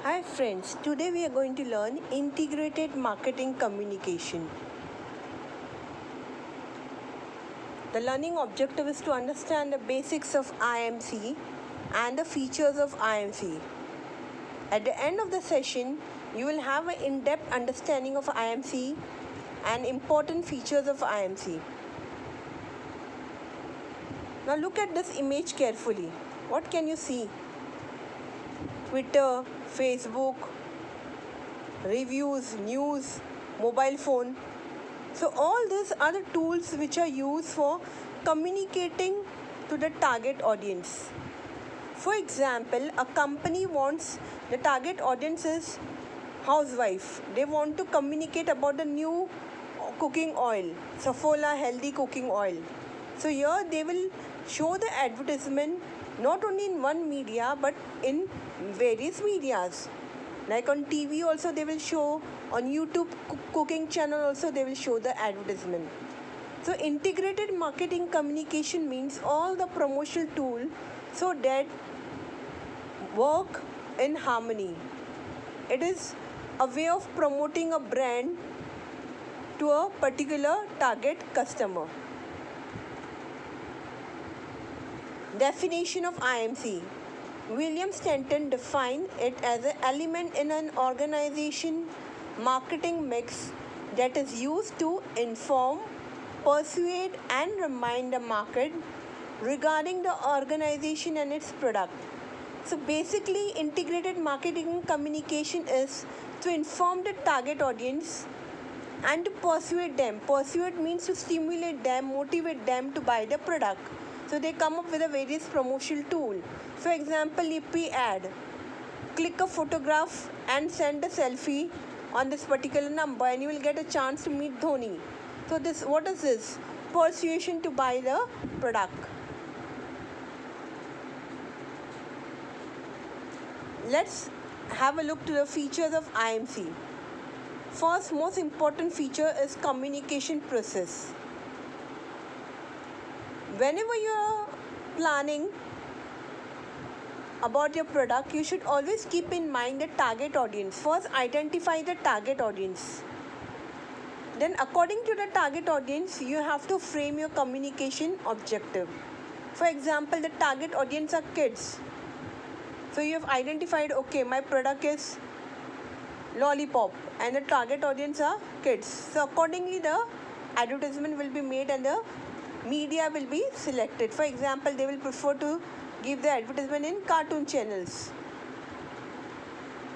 Hi friends, today we are going to learn integrated marketing communication. The learning objective is to understand the basics of IMC and the features of IMC. At the end of the session, you will have an in-depth understanding of IMC and important features of IMC. Now look at this image carefully. What can you see? Twitter, Facebook, reviews, news, mobile phone. So all these are the tools which are used for communicating to the target audience. For example, a company wants the target audience is housewife. They want to communicate about the new cooking oil, Saffola healthy cooking oil. So here they will show the advertisement not only in one media but in various medias. Like on TV also they will show, on YouTube cooking channel also they will show the advertisement. So integrated marketing communication means all the promotional tool so that work in harmony. It is a way of promoting a brand to a particular target customer. Definition of IMC. William Stanton defined it as an element in an organization marketing mix that is used to inform, persuade, and remind the market regarding the organization and its product. So basically, integrated marketing communication is to inform the target audience and to persuade them. Persuade means to stimulate them, motivate them to buy the product. So they come up with a various promotional tool. For example, Yippee ad. Click a photograph and send a selfie on this particular number and you will get a chance to meet Dhoni. So what is this? Persuasion to buy the product. Let's have a look to the features of IMC. First, most important feature is communication process. Whenever you are planning about your product, you should always keep in mind the target audience. First, identify the target audience. Then, according to the target audience, you have to frame your communication objective. For example, the target audience are kids. So, you have identified, okay, my product is lollipop and the target audience are kids. So, accordingly, the advertisement will be made and the media will be selected. For example, they will prefer to give the advertisement in cartoon channels.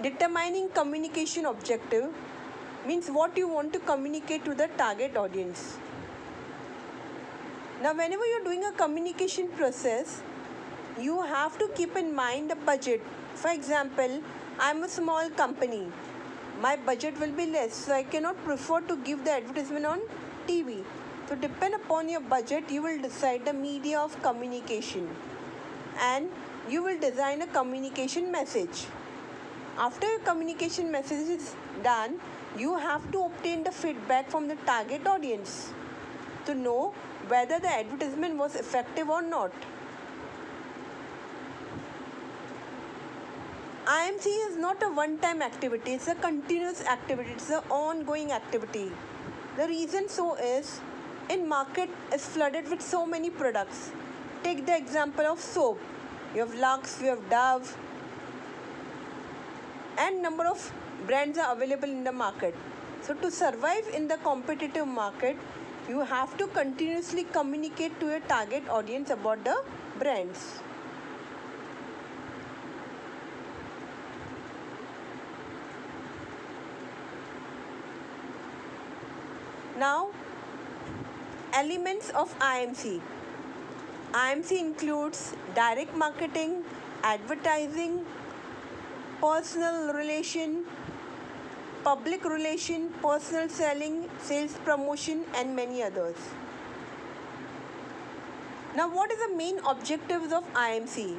Determining communication objective means what you want to communicate to the target audience. Now, whenever you're doing a communication process, you have to keep in mind the budget. For example, I'm a small company. My budget will be less, so I cannot prefer to give the advertisement on TV. So depend upon your budget, you will decide the media of communication and you will design a communication message. After your communication message is done, you have to obtain the feedback from the target audience to know whether the advertisement was effective or not. IMC is not a one-time activity, it's a continuous activity, it's an ongoing activity. The reason so is, in market is flooded with so many products. Take the example of soap. You have Lux, you have Dove, and number of brands are available in the market. So to survive in the competitive market, you have to continuously communicate to your target audience about the brands. Now, elements of IMC. IMC includes direct marketing, advertising, personal relation, public relation, personal selling, sales promotion, and many others. Now, what is the main objectives of IMC?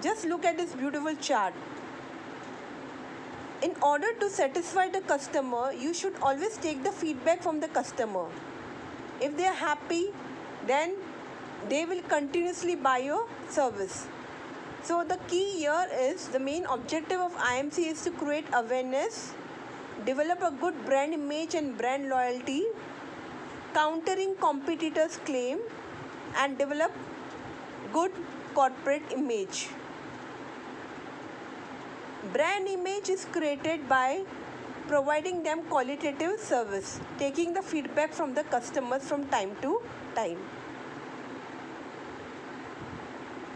Just look at this beautiful chart. In order to satisfy the customer, you should always take the feedback from the customer. If they are happy, then they will continuously buy your service. So the key here is the main objective of IMC is to create awareness, develop a good brand image and brand loyalty, countering competitors' claim, and develop good corporate image. Brand image is created by providing them qualitative service, taking the feedback from the customers from time to time.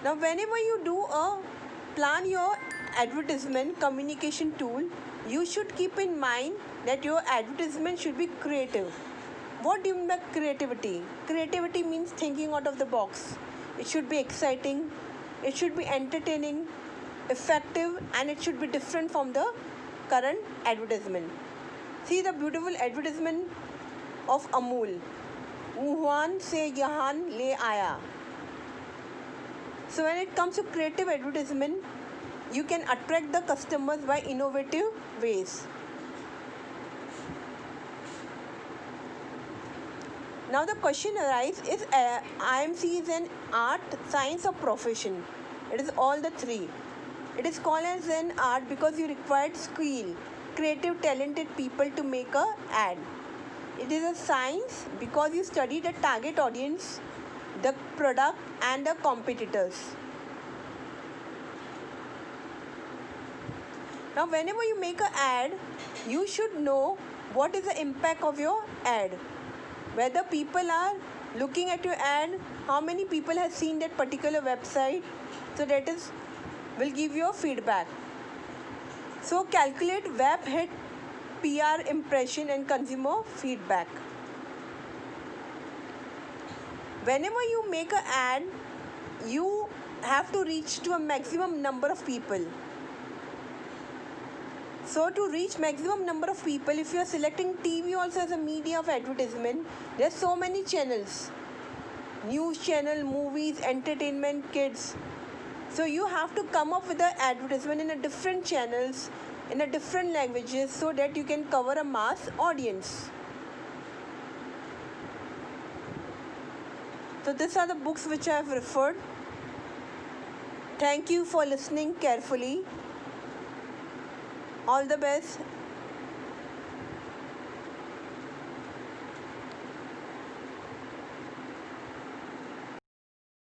Now, whenever you do plan your advertisement communication tool, you should keep in mind that your advertisement should be creative. What do you mean by creativity? Creativity means thinking out of the box. It should be exciting, it should be entertaining, effective, and it should be different from the current advertisement. See the beautiful advertisement of Amul. Wuhan se yahan le aaya. So when it comes to creative advertisement, you can attract the customers by innovative ways. Now the question arises, is IMC is an art, science or profession? It is all the three. It is called as an art because you required skill, creative, talented people to make an ad. It is a science because you study the target audience, the product and the competitors. Now whenever you make an ad, you should know what is the impact of your ad. Whether people are looking at your ad, how many people have seen that particular website. So that will give you a feedback. So calculate web hit, PR impression and consumer feedback. Whenever you make an ad, you have to reach to a maximum number of people. So to reach maximum number of people, if you are selecting TV also as a media of advertisement, there are so many channels. News channel, movies, entertainment, kids. So you have to come up with the advertisement in a different channels, in a different languages so that you can cover a mass audience. So these are the books which I have referred. Thank you for listening carefully. All the best.